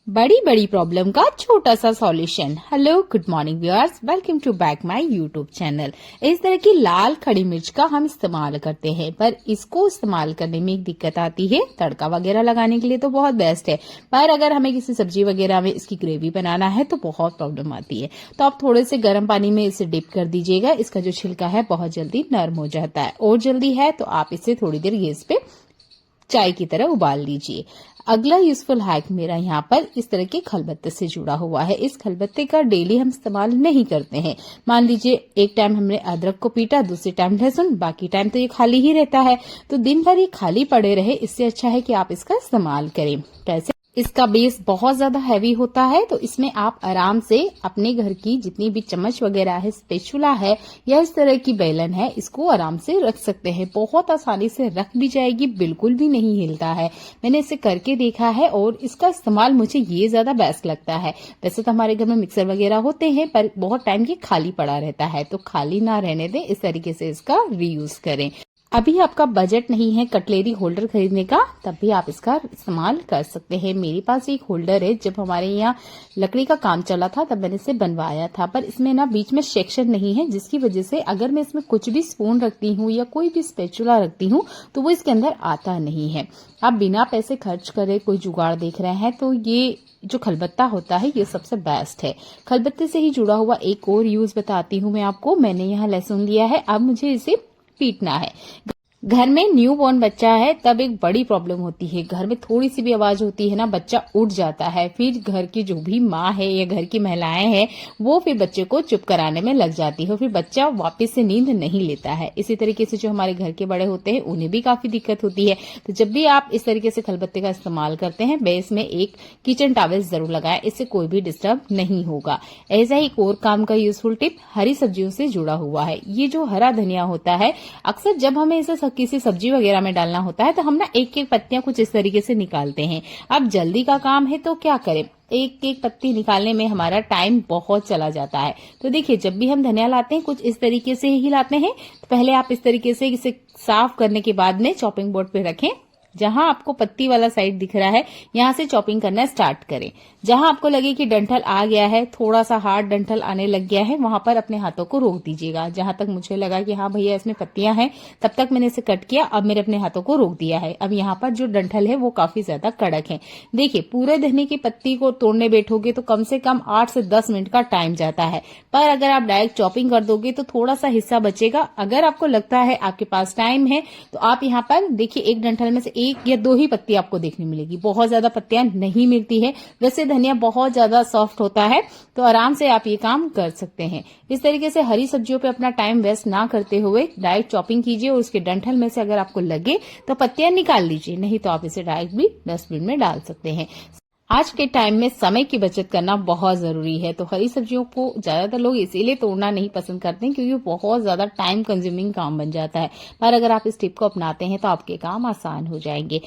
बड़ी बड़ी प्रॉब्लम का छोटा सा solution. Hello, good morning viewers, welcome to back my YouTube channel. इस तरह की लाल खड़ी मिर्च का हम इस्तेमाल करते हैं, पर इसको इस्तेमाल करने में एक दिक्कत आती है। तड़का वगैरह लगाने के लिए तो बहुत बेस्ट है, पर अगर हमें किसी सब्जी वगैरह में इसकी ग्रेवी बनाना है तो बहुत प्रॉब्लम आती है। तो आप थोड़े से गर्म पानी में इसे डिप कर दीजिएगा। इसका जो छिलका है बहुत जल्दी नरम हो जाता है, और जल्दी है तो आप इसे थोड़ी देर गैस पे चाय की तरह उबाल लीजिए। अगला यूजफुल हैक मेरा यहाँ पर इस तरह के खलबत्ते से जुड़ा हुआ है। इस खलबत्ते का डेली हम इस्तेमाल नहीं करते हैं। मान लीजिए एक टाइम हमने अदरक को पीटा, दूसरे टाइम लहसुन, बाकी टाइम तो ये खाली ही रहता है। तो दिन भर ये खाली पड़े रहे, इससे अच्छा है कि आप इसका इस्तेमाल करें। कैसे? इसका बेस बहुत ज्यादा हैवी होता है, तो इसमें आप आराम से अपने घर की जितनी भी चम्मच वगैरह है, स्पेचुला है या इस तरह की बेलन है, इसको आराम से रख सकते हैं। बहुत आसानी से रख भी जाएगी, बिल्कुल भी नहीं हिलता है। मैंने इसे करके देखा है और इसका इस्तेमाल मुझे ये ज्यादा बेस्ट लगता है। वैसे तो हमारे घर में मिक्सर वगैरह होते हैं, पर बहुत टाइम ये खाली पड़ा रहता है, तो खाली ना रहने दें, इस तरीके से इसका रीयूज करें। अभी आपका बजट नहीं है कटलेरी होल्डर खरीदने का, तब भी आप इसका इस्तेमाल कर सकते हैं। मेरे पास एक होल्डर है, जब हमारे यहाँ लकड़ी का काम चला था तब मैंने इसे बनवाया था, पर इसमें ना बीच में सेक्शन नहीं है, जिसकी वजह से अगर मैं इसमें कुछ भी स्पून रखती हूँ या कोई भी स्पैचुला रखती हूँ तो वो इसके अंदर आता नहीं है। आप बिना पैसे खर्च करे कोई जुगाड़ देख रहे हैं तो ये जो खलबत्ता होता है ये सबसे बेस्ट है। खलबत्ते से ही जुड़ा हुआ एक और यूज बताती हूँ मैं आपको। मैंने यहाँ लहसुन लिया है, अब मुझे इसे पीटना है। घर में न्यू बॉर्न बच्चा है तब एक बड़ी प्रॉब्लम होती है। घर में थोड़ी सी भी आवाज होती है ना, बच्चा उठ जाता है। फिर घर की जो भी माँ है या घर की महिलाएं हैं वो फिर बच्चे को चुप कराने में लग जाती है, फिर बच्चा वापस से नींद नहीं लेता है। इसी तरीके से जो हमारे घर के बड़े होते हैं उन्हें भी काफी दिक्कत होती है। तो जब भी आप इस तरीके से खलबत्ते का इस्तेमाल करते हैं, बेस में एक किचन टॉवल जरूर लगाएं, इससे कोई भी डिस्टर्ब नहीं होगा। ऐसा ही एक और काम का यूजफुल टिप हरी सब्जियों से जुड़ा हुआ है। ये जो हरा धनिया होता है, अक्सर जब हमें इसे किसी सब्जी वगैरह में डालना होता है तो हम ना एक एक पत्तियां कुछ इस तरीके से निकालते हैं। अब जल्दी का काम है तो क्या करें, एक एक पत्ती निकालने में हमारा टाइम बहुत चला जाता है। तो देखिए, जब भी हम धनिया लाते हैं कुछ इस तरीके से ही लाते हैं। तो पहले आप इस तरीके से इसे साफ करने के बाद में चॉपिंग बोर्ड पे रखें। जहां आपको पत्ती वाला साइड दिख रहा है यहां से चॉपिंग करना स्टार्ट करें। जहां आपको लगे कि डंठल आ गया है, थोड़ा सा हार्ड डंठल आने लग गया है, वहां पर अपने हाथों को रोक दीजिएगा। जहां तक मुझे लगा कि हाँ भैया इसमें पत्तियां हैं, तब तक मैंने इसे कट किया, अब मेरे अपने हाथों को रोक दिया है। अब यहाँ पर जो डंठल है वो काफी ज्यादा कड़क है। देखिए, पूरे धनिया की पत्ती को तोड़ने बैठोगे तो कम से कम 8 से 10 मिनट का टाइम जाता है, पर अगर आप डायरेक्ट चॉपिंग कर दोगे तो थोड़ा सा हिस्सा बचेगा। अगर आपको लगता है आपके पास टाइम है तो आप यहाँ पर देखिए, एक डंठल में से एक या दो ही पत्ती आपको देखने मिलेगी, बहुत ज्यादा पत्तियां नहीं मिलती है। वैसे धनिया बहुत ज्यादा सॉफ्ट होता है, तो आराम से आप ये काम कर सकते हैं। इस तरीके से हरी सब्जियों पे अपना टाइम वेस्ट ना करते हुए डायरेक्ट चॉपिंग कीजिए, और उसके डंठल में से अगर आपको लगे तो पत्तियां निकाल लीजिए, नहीं तो आप इसे डायरेक्ट भी डस्टबिन में डाल सकते हैं। आज के टाइम में समय की बचत करना बहुत जरूरी है, तो हरी सब्जियों को ज्यादातर लोग इसीलिए तोड़ना नहीं पसंद करते हैं क्योंकि बहुत ज्यादा टाइम कंज्यूमिंग काम बन जाता है। पर अगर आप इस टिप को अपनाते हैं तो आपके काम आसान हो जाएंगे।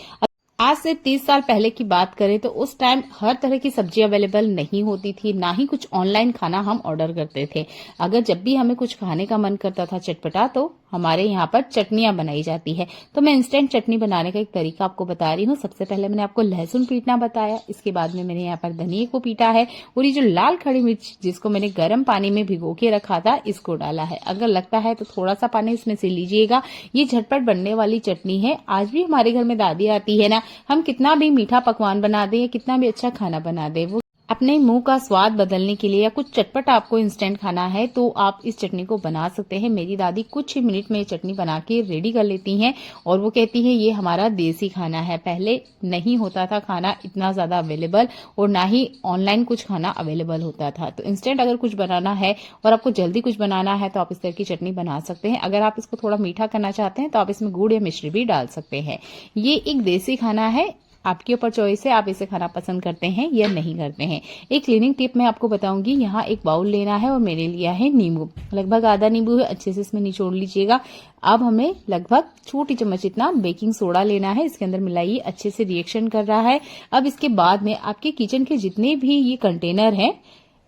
आज से 30 साल पहले की बात करें तो उस टाइम हर तरह की सब्जी अवेलेबल नहीं होती थी, ना ही कुछ ऑनलाइन खाना हम ऑर्डर करते थे। अगर जब भी हमें कुछ खाने का मन करता था चटपटा, तो हमारे यहाँ पर चटनियां बनाई जाती है। तो मैं इंस्टेंट चटनी बनाने का एक तरीका आपको बता रही हूँ। सबसे पहले मैंने आपको लहसुन पीटना बताया, इसके बाद में मैंने यहाँ पर धनिया को पीटा है, और ये जो लाल खड़ी मिर्च जिसको मैंने गर्म पानी में भिगो के रखा था, इसको डाला है। अगर लगता है तो थोड़ा सा पानी इसमें से लीजिएगा। ये झटपट बनने वाली चटनी है। आज भी हमारे घर में दादी आती है ना, हम कितना भी मीठा पकवान बना दें या कितना भी अच्छा खाना बना दें, वो अपने मुंह का स्वाद बदलने के लिए या कुछ चटपट आपको इंस्टेंट खाना है तो आप इस चटनी को बना सकते हैं। मेरी दादी कुछ ही मिनट में ये चटनी बना के रेडी कर लेती हैं, और वो कहती हैं ये हमारा देसी खाना है। पहले नहीं होता था खाना इतना ज्यादा अवेलेबल, और ना ही ऑनलाइन कुछ खाना अवेलेबल होता था। तो इंस्टेंट अगर कुछ बनाना है और आपको जल्दी कुछ बनाना है तो आप इस तरह की चटनी बना सकते हैं। अगर आप इसको थोड़ा मीठा करना चाहते हैं तो आप इसमें गुड़ या मिश्री भी डाल सकते हैं। ये एक देसी खाना है, आपके ऊपर चॉइस है आप इसे खाना पसंद करते हैं या नहीं करते हैं। एक क्लीनिंग टिप मैं आपको बताऊंगी। यहाँ एक बाउल लेना है और मैंने लिया है नींबू, लगभग आधा नींबू है, अच्छे से इसमें निचोड़ लीजिएगा। अब हमें लगभग छोटी चम्मच इतना बेकिंग सोडा लेना है, इसके अंदर मिलाइए, अच्छे से रिएक्शन कर रहा है। अब इसके बाद में आपके किचन के जितने भी ये कंटेनर हैं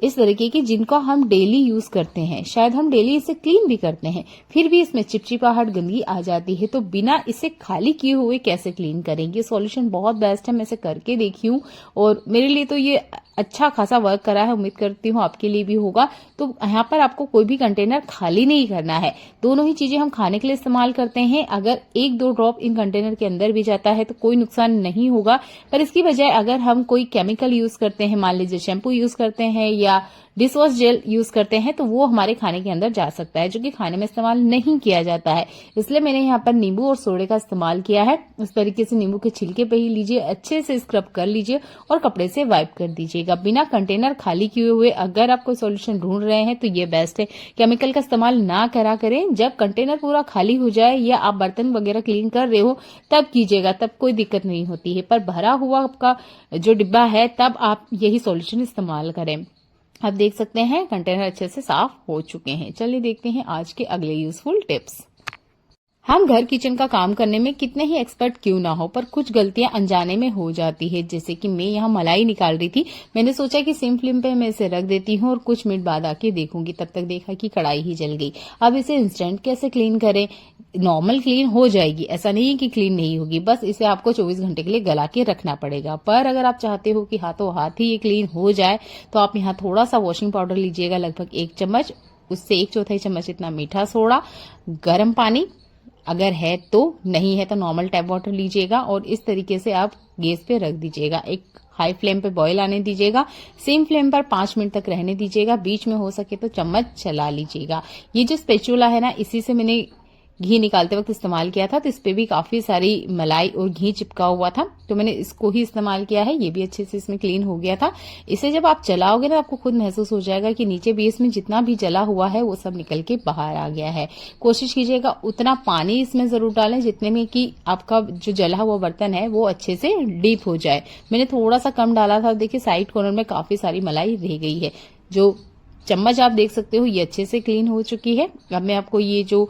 इस तरीके की जिनको हम डेली यूज करते हैं, शायद हम डेली इसे क्लीन भी करते हैं, फिर भी इसमें चिपचिपाहट गंदगी आ जाती है, तो बिना इसे खाली किए हुए कैसे क्लीन करेंगे। सॉल्यूशन बहुत बेस्ट है, मैं इसे करके देखी हूँ और मेरे लिए तो ये अच्छा खासा वर्क करा है। उम्मीद करती हूँ आपके लिए भी होगा। तो यहाँ पर आपको कोई भी कंटेनर खाली नहीं करना है। दोनों ही चीजें हम खाने के लिए इस्तेमाल करते हैं। अगर 1-2 ड्रॉप इन कंटेनर के अंदर भी जाता है तो कोई नुकसान नहीं होगा, पर इसकी बजाय अगर हम कोई केमिकल यूज करते हैं, मान लीजिए शैम्पू यूज करते हैं या डिश वॉश जेल यूज करते हैं, तो वो हमारे खाने के अंदर जा सकता है, जो कि खाने में इस्तेमाल नहीं किया जाता है। इसलिए मैंने यहाँ पर नींबू और सोडे का इस्तेमाल किया है। इस तरीके से नींबू के छिलके पे ही लीजिए, अच्छे से स्क्रब कर लीजिए और कपड़े से वाइप कर दीजिएगा। बिना कंटेनर खाली किए हुए अगर आप कोई सॉल्यूशन ढूंढ रहे हैं तो ये बेस्ट है। केमिकल का इस्तेमाल ना करा करें। जब कंटेनर पूरा खाली हो जाए या आप बर्तन वगैरह क्लीन कर रहे हो तब कीजिएगा, तब कोई दिक्कत नहीं होती है। पर भरा हुआ आपका जो डिब्बा है तब आप यही सॉल्यूशन इस्तेमाल करें। आप देख सकते हैं कंटेनर अच्छे से साफ हो चुके हैं। चलिए देखते हैं आज के अगले यूजफुल टिप्स। हम घर किचन का काम करने में कितने ही एक्सपर्ट क्यों ना हो, पर कुछ गलतियां अनजाने में हो जाती है। जैसे कि मैं यहाँ मलाई निकाल रही थी, मैंने सोचा कि सिम फ्लेम पे मैं इसे रख देती हूँ और कुछ मिनट बाद आके देखूंगी, तब तक देखा कि कढ़ाई ही जल गई। अब इसे इंस्टेंट कैसे क्लीन करें? नॉर्मल क्लीन हो जाएगी, ऐसा नहीं है कि क्लीन नहीं होगी, बस इसे आपको 24 घंटे के लिए गला के रखना पड़ेगा। पर अगर आप चाहते हो कि हाथों हाथ ही ये क्लीन हो जाए तो आप यहाँ थोड़ा सा वॉशिंग पाउडर लीजिएगा, लगभग 1 चम्मच, उससे 1/4 चम्मच इतना मीठा सोडा, गर्म पानी अगर है तो, नहीं है तो नॉर्मल टैप वाटर लीजिएगा और इस तरीके से आप गैस पे रख दीजिएगा। एक हाई फ्लेम पे बॉईल आने दीजिएगा, सेम फ्लेम पर 5 मिनट तक रहने दीजिएगा। बीच में हो सके तो चम्मच चला लीजिएगा। ये जो स्पैचुला है ना, इसी से मैंने घी निकालते वक्त इस्तेमाल किया था, तो इस पे भी काफी सारी मलाई और घी चिपका हुआ था, तो मैंने इसको ही इस्तेमाल किया है। ये भी अच्छे से इसमें क्लीन हो गया था। इसे जब आप चलाओगे ना, आपको खुद महसूस हो जाएगा कि नीचे बेस में जितना भी जला हुआ है वो सब निकल के बाहर आ गया है। कोशिश कीजिएगा उतना पानी इसमें जरूर डालें जितने में कि आपका जो जला हुआ बर्तन है वो अच्छे से डीप हो जाए। मैंने थोड़ा सा कम डाला था, देखिए साइड कॉर्नर में काफी सारी मलाई रह गई है। जो चम्मच आप देख सकते हो ये अच्छे से क्लीन हो चुकी है। अब मैं आपको ये जो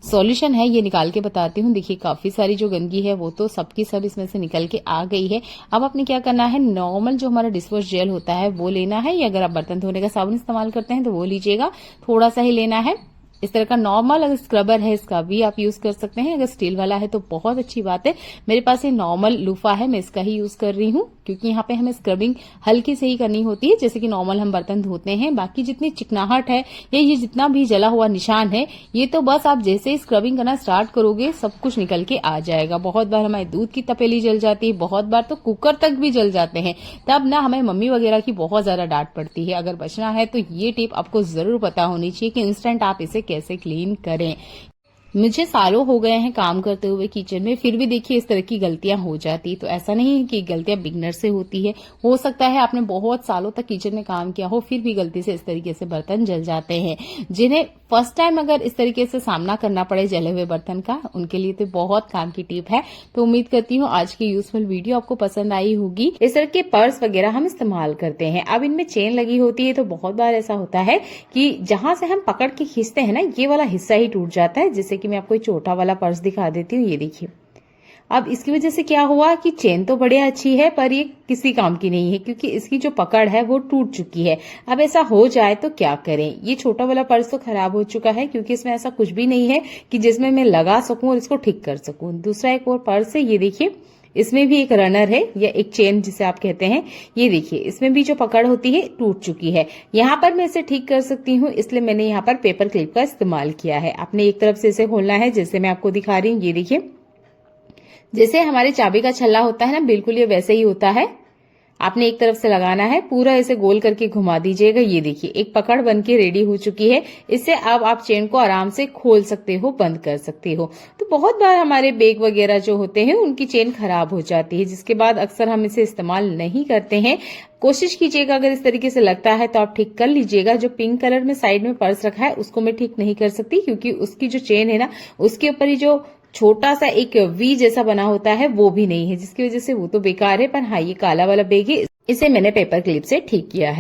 सॉल्यूशन है ये निकाल के बताती हूँ। देखिए काफी सारी जो गंदगी है वो तो सबकी सब इसमें से निकल के आ गई है। अब आपने क्या करना है, नॉर्मल जो हमारा डिश वॉश जेल होता है वो लेना है, या अगर आप बर्तन धोने का साबुन इस्तेमाल करते हैं तो वो लीजिएगा, थोड़ा सा ही लेना है। इस तरह का नॉर्मल अगर स्क्रबर है इसका भी आप यूज कर सकते हैं, अगर स्टील वाला है तो बहुत अच्छी बात है। मेरे पास ये नॉर्मल लूफा है, मैं इसका ही यूज कर रही हूँ, क्योंकि यहाँ पे हमें स्क्रबिंग हल्की से ही करनी होती है, जैसे कि नॉर्मल हम बर्तन धोते हैं। बाकी जितनी चिकनाहट है या ये जितना भी जला हुआ निशान है, ये तो बस आप जैसे ही स्क्रबिंग करना स्टार्ट करोगे सब कुछ निकल के आ जाएगा। बहुत बार हमारे दूध की तपेली जल जाती है, बहुत बार तो कुकर तक भी जल जाते हैं, तब ना हमें मम्मी वगैरह की बहुत ज्यादा डांट पड़ती है। अगर बचना है तो ये टिप आपको जरूर पता होनी चाहिए कि इंस्टेंट आप इसे कैसे क्लीन करें। मुझे सालों हो गए हैं काम करते हुए किचन में, फिर भी देखिए इस तरह की गलतियां हो जाती। तो ऐसा नहीं है कि गलतियां बिगनर से होती है, हो सकता है आपने बहुत सालों तक किचन में काम किया हो, फिर भी गलती से इस तरीके से बर्तन जल जाते हैं। जिन्हें फर्स्ट टाइम अगर इस तरीके से सामना करना पड़े जले हुए बर्तन का, उनके लिए तो बहुत काम की टिप है। तो उम्मीद करती हूँ आज की यूजफुल वीडियो आपको पसंद आई होगी। इस तरह के पर्स वगैरह हम इस्तेमाल करते हैं, अब इनमें चेन लगी होती है, तो बहुत बार ऐसा होता है कि जहां से हम पकड़ के खींचते हैं ना, ये वाला हिस्सा ही टूट जाता है। जैसे कि मैं आपको छोटा वाला पर्स दिखा देती हूँ, ये देखिए। अब इसकी वजह से क्या हुआ कि चेन तो बढ़िया अच्छी है, पर ये किसी काम की नहीं है, क्योंकि इसकी जो पकड़ है वो टूट चुकी है। अब ऐसा हो जाए तो क्या करें? ये छोटा वाला पर्स तो खराब हो चुका है, क्योंकि इसमें ऐसा कुछ भी नहीं है कि जिसमें मैं लगा सकूं और इसको ठीक कर सकूं। दूसरा एक और पर्स है, ये देखिए, इसमें भी एक रनर है या एक चेन जिसे आप कहते हैं। ये देखिए, इसमें भी जो पकड़ होती है टूट चुकी है। यहाँ पर मैं इसे ठीक कर सकती हूँ, इसलिए मैंने यहाँ पर पेपर क्लिप का इस्तेमाल किया है। आपने एक तरफ से इसे खोलना है, जैसे मैं आपको दिखा रही हूँ। ये देखिए, जैसे हमारे चाबी का छल्ला होता है ना, बिल्कुल ये वैसे ही होता है। आपने एक तरफ से लगाना है, पूरा इसे गोल करके घुमा दीजिएगा। ये देखिए, एक पकड़ बन के रेडी हो चुकी है। इससे अब आप चेन को आराम से खोल सकते हो, बंद कर सकते हो। तो बहुत बार हमारे बैग वगैरह जो होते हैं उनकी चेन खराब हो जाती है, जिसके बाद अक्सर हम इसे इस्तेमाल नहीं करते हैं। कोशिश कीजिएगा अगर इस तरीके से लगता है तो आप ठीक कर लीजिएगा। जो पिंक कलर में साइड में पर्स रखा है उसको मैं ठीक नहीं कर सकती, क्योंकि उसकी जो चेन है ना, उसके ऊपर ही जो छोटा सा एक वी जैसा बना होता है वो भी नहीं है, जिसकी वजह से वो तो बेकार है। पर हाँ, ये काला वाला बैग है, इसे मैंने पेपर क्लिप से ठीक किया है।